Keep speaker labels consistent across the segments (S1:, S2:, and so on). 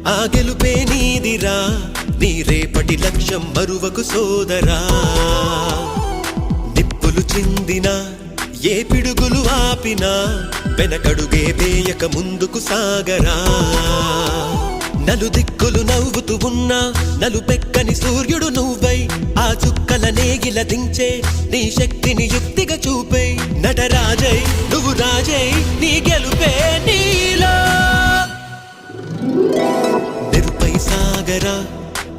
S1: ఆ గెలుపే నీదిరా నీ రేపటి లక్ష్యం మరువకు సోదరా నిప్పులు చిందినా ఏ పిడుగులు ఆపినా వెనకడుగే వేయక ముందుకు సాగరా నలుదిక్కులు నవ్వుతూ ఉన్నా నలుపెక్కని సూర్యుడు నువ్వై ఆ చుక్కల నేగిల దించే నీ శక్తిని యుక్తిగా చూపే నటరాజై నువ్వు రాజై నీ గెలుపే నీలో నిరుపై సాగరా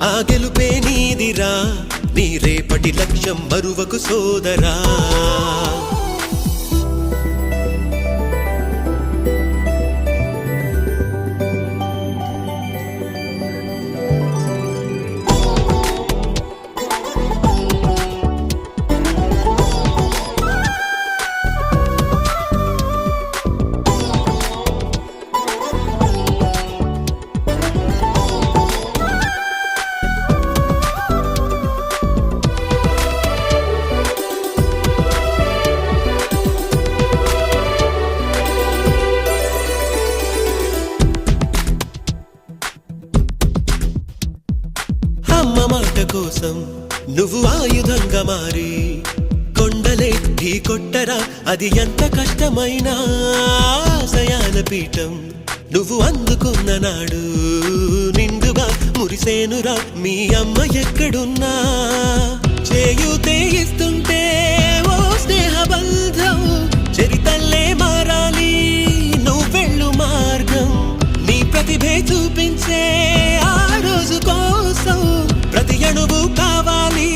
S1: ఆ గెలుపే నీదిరా నీ రేపటి లక్ష్యం మరువకు సోదరా అమ్మ మాట కోసం నువ్వు ఆయుధంగా మారి కొండలే ఢీ కొట్టరా అది ఎంత కష్టమైనా ఆశయాల పీఠం నువ్వు అందుకున్న నాడు నిండుగా మురిసేనురా మీ అమ్మ ఎక్కడున్నా చేయూతే ఇస్తుంటే ఓ స్నేహ బంధం చరితల్లే మారాలి నువ్వెళ్ళు మార్గం నీ ప్రతిభే చూపించే ఆ రోజు కోసం ప్రతి అణువు కావాలి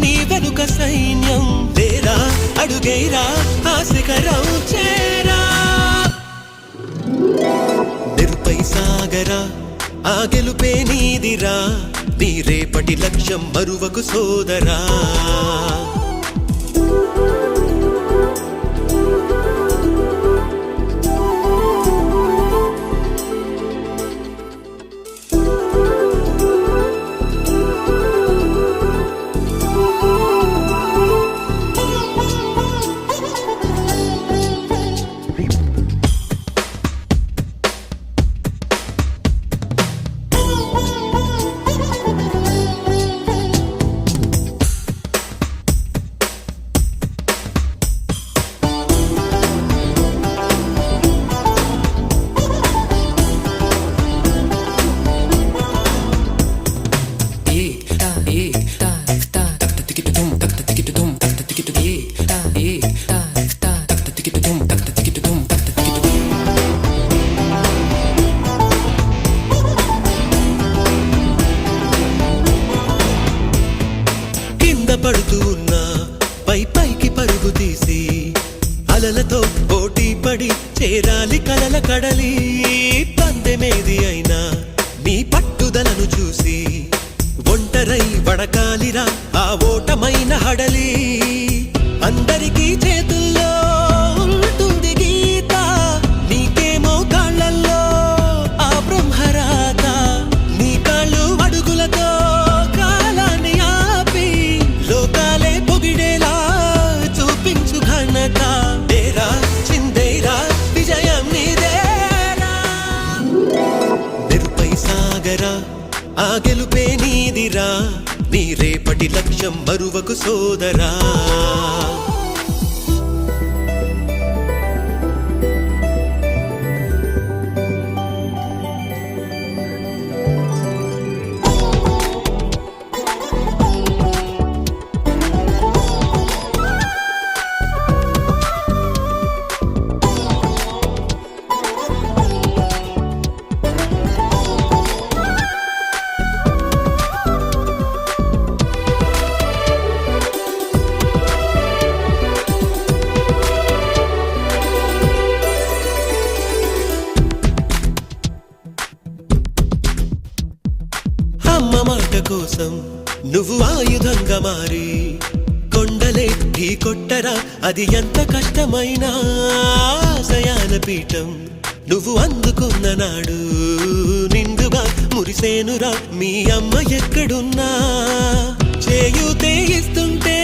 S1: నీ వెనుక సైన్యం లేరా అడుగేరా ఆ శిఖరం చేరా నిరుపై సాగరా ఆ గెలుపే నీదిరా నీ రేపటి లక్ష్యం మరువకు సోదరా పడుతూ ఉన్నా పై పైకి పరుగు తీసి అలలతో పోటీ పడి చేరాలి కలల కడలి పందెమేది అయినా నీ పట్టుదలను చూసి ఒంటరై వడకాలిరా ఆ ఓటమైన హడలి అందరికీ చేతుల్లో ఉంటుంది గీత నీకేమో కాళ్ళల్లో ఆ బ్రహ్మరాత నీ కాళ్ళు అడుగులతో కాలాన్ని ఆపి లోకాలే పొగిడేలా చూపించు ఘనత తేరా చిందేరా విజయం నీదేరా నిరుపై సాగరా ఆ గెలుపే నీదిరా నీ రేపటి లక్ష్యం మరువకు సోదరా అమ్మ మాట కోసం నువ్వు ఆయుధంగా మారి కొండలే ఢీ కొట్టరా అది ఎంత కష్టమైనా ఆశయాల పీఠం నువ్వు అందుకున్న నాడు నిండుగా మురిసేనురా మీ అమ్మ ఎక్కడున్నా చేయూతే ఇస్తుంటే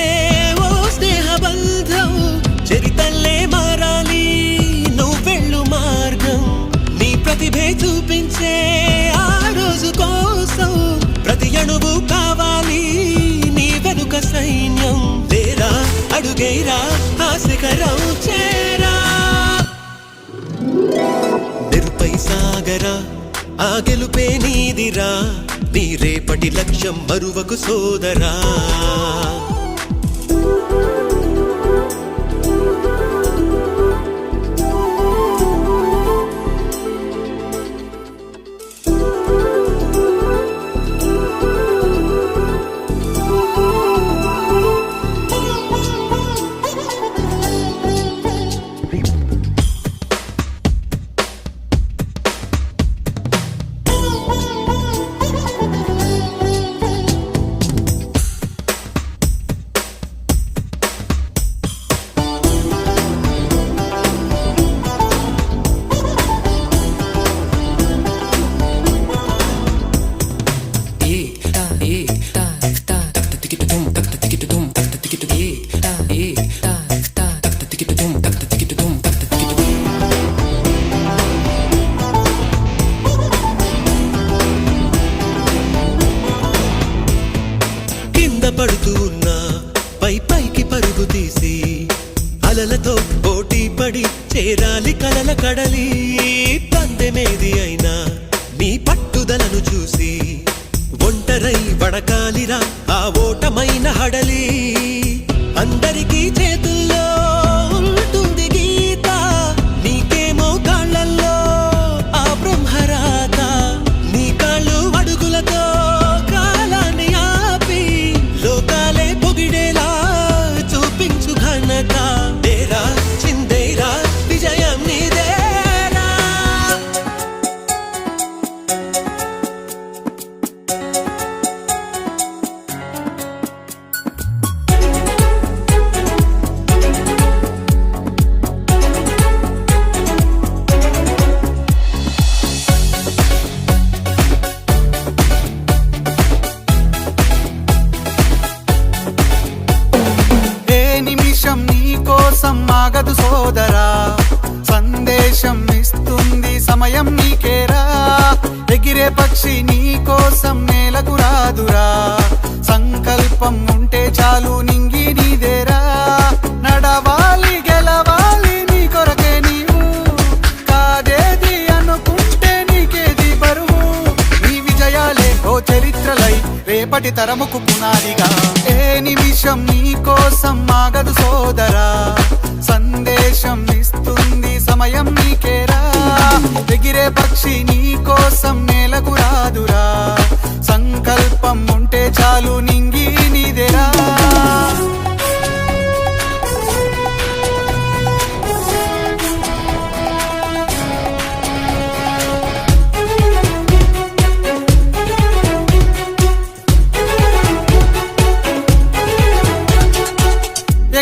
S1: ఓ స్నేహ బంధం చరితల్లే మారాలి నువ్వెళ్ళు మార్గం నీ ప్రతిభే చూపించే ఆ అడుగేరా ఆ శిఖరం చేరా నిరుపై సాగరా ఆ గెలుపే నీదిరా నీ రేపటి లక్ష్యం మరువకు సోదరా పడుతూ ఉన్నా పైకి పరుగు తీసి అలలతో పోటీ పడి చేరాలి కలల కడలి పందెమేది అయినా నీ పట్టుదలను చూసి ఒంటరై వడకాలిరా ఆ ఓటమైన హడలి అందరికీ చేతుల్లో ఉంటుంది గీత నీకేమో కాళ్ళల్లో ఆ బ్రహ్మరాత నీ కాళ్ళు అడుగులతో కాలాన్ని ఆపి లోకాలే పొగిడేలా చూపించు ఘనత దేరా చిందేరా విజయం నీదేరా
S2: కోసం ఆగదు సోదరా సందేశం ఇస్తుంది సమయం నీకేరా ఎగిరే పక్షి నీ కోసం నేలకు రాదురా సంకల్పం ఉంటే చాలు నింగి నీదేరా నడవాలి గెలవాలి నీ కొరకే నీవు కాదేది అనుకుంటే నీకేది బరువు నీ విజయాలే ఓ చరిత్రలై రేపటి తరముకు పునాదిగా ఏ నిమిషం నీ కోసం ఆగదు సోదరా సందేశం ఇస్తుంది సమయం నీకేరా ఎగిరే పక్షి నీ కోసం నేలకు రాదురా సంకల్పం ఉంటే చాలు నింగి నీదేరా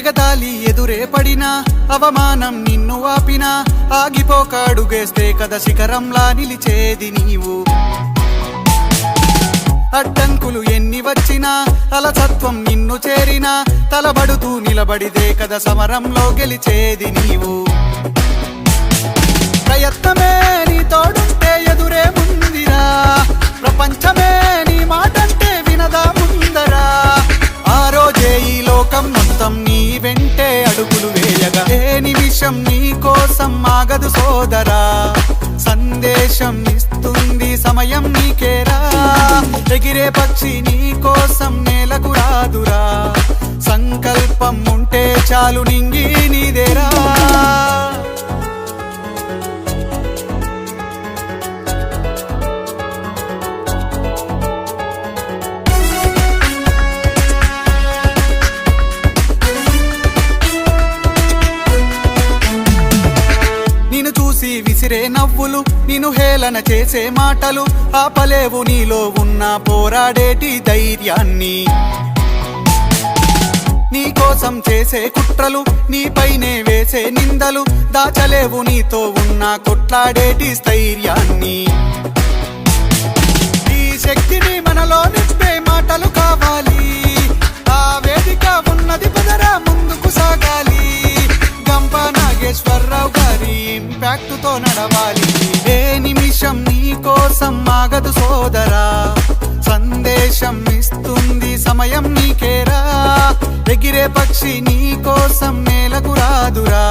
S2: ఎగతాళి ఎదురే పడినా అవమానం నిన్ను ఆపినా ఆగిపోకాడుగేస్తే కథ శిఖరంలా నిలిచేది నీవు అడ్డంకులు ఎన్ని వచ్చినా అలసత్వం నిన్ను చేరినా తలబడుతూ నిలబడితే కథ సమరంలో గెలిచేది నీవు ప్రయత్నమే నీ తోడుంటే ఎదురే ముందిరా ప్రపంచమే నీ మాటంటే వినదా ముందరా ఆ రోజే ఈ లోకం మొత్తం నీ వెంటే అడుగులు వేయగా ఏ నిమిషం నీ కోసం ఆగదు సోదరా సందేశం ఇస్తుంది సమయం నీకేరా ఎగిరే పక్షి నీ కోసం నేలకు రాదురా సంకల్పం ఉంటే చాలు నింగి నీదేరా విసిరే నవ్వులు నిన్ను హేళన చేసే మాటలు ఆపలేవు నీలో ఉన్న పోరాడేటి ధైర్యాన్ని నీ కోసం చేసే కుట్రలు నీపైనే వేసే నిందలు దాచలేవు నీతో ఉన్న కొట్లాడేటి స్థైర్యాన్ని ఈ శక్తిని మనలో నింపే మాటలు కావాలి ఆ వేదిక ఉన్నది పదరా ముందుకు సాగాలి గంప నాగేశ్వరరావు గారి ఇంపాక్ట్ తో నడవాలి ఏ నిమిషం నీ కోసం ఆగదు సోదరా సందేశం ఇస్తుంది సమయం నీకేరా ఎగిరే ఎగిరే పక్షి నీ కోసం నేలకు రాదురా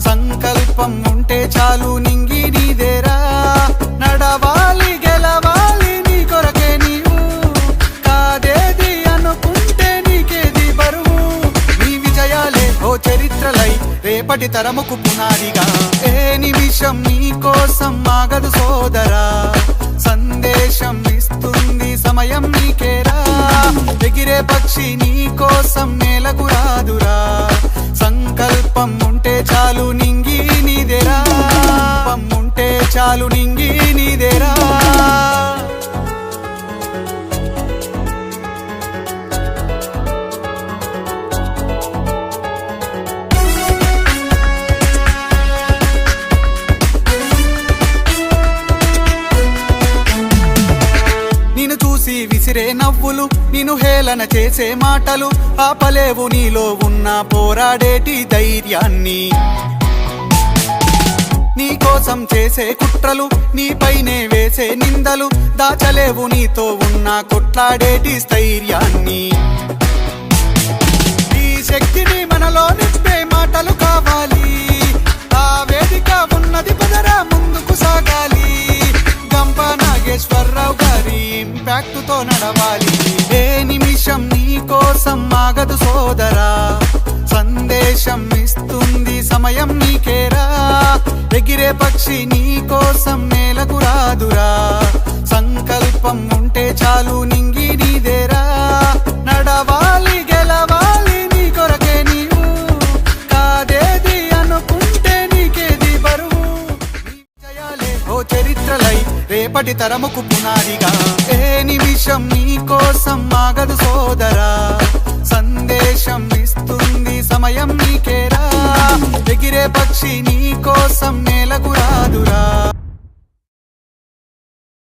S2: సంకల్పం ఉంటే చాలు నింగి నీదేరా నడవాలి గెలవాలి నీ కొరకే నీవు కాదేది అనుకుంటే నీకేది బరువు నీ విజయాలే ఓ చరిత్రలై రేపటి తరముకు పునాదిగా ఏ నిమిషం నీ కోసం ఆగదు సోదరా సందేశం ఇస్తుంది సమయం నీకేరా ఎగిరే పక్షి నీ కోసం నేలకు రాదురా సంకల్పం ఉంటే చాలు నింగి నీదేరా ఉంటే చాలు నింగి నీదేరా నిన్ను చూసి విసిరే నవ్వులు నిన్ను హేళన చేసే మాటలు ఆపలేవు నీలో ఉన్న పోరాడేటి ధైర్యాన్ని నీ కోసం చేసే కుట్రలు నీపైనే వేసే నిందలు దాచలేవు నీతో ఉన్న కొట్లాడేటి స్థైర్యాన్ని ఈ శక్తిని మనలో నింపే మాటలు కావాలి ఆ వేదిక ఉన్నది పదరా ముందుకు సాగాలి గంప నాగేశ్వరరావు గారి ఇంపాక్ట్ తో నడవాలి ఏ నిమిషం నీ కోసం ఆగదు సోదరా సందేశం ఇస్తుంది సమయం నీకేరా ఎగిరే పక్షి నీ కోసం నేలకు రాదురా సంకల్పం ఉంటే చాలు నింగి నీదేరా నడవాలి గెలవాలి నీ కొరకే నీవు కాదేది అనుకుంటే నీకేది బరువు జయాలే ఓ చరిత్రలై రేపటి తరముకు పునాదిగా ఏ నిమిషం నీ కోసం ఆగదు సోదరా సందేశం ఇస్తుంది సమయం నీకేరా ఎగిరే పక్షి నీ కోసం నేలకు రాదురా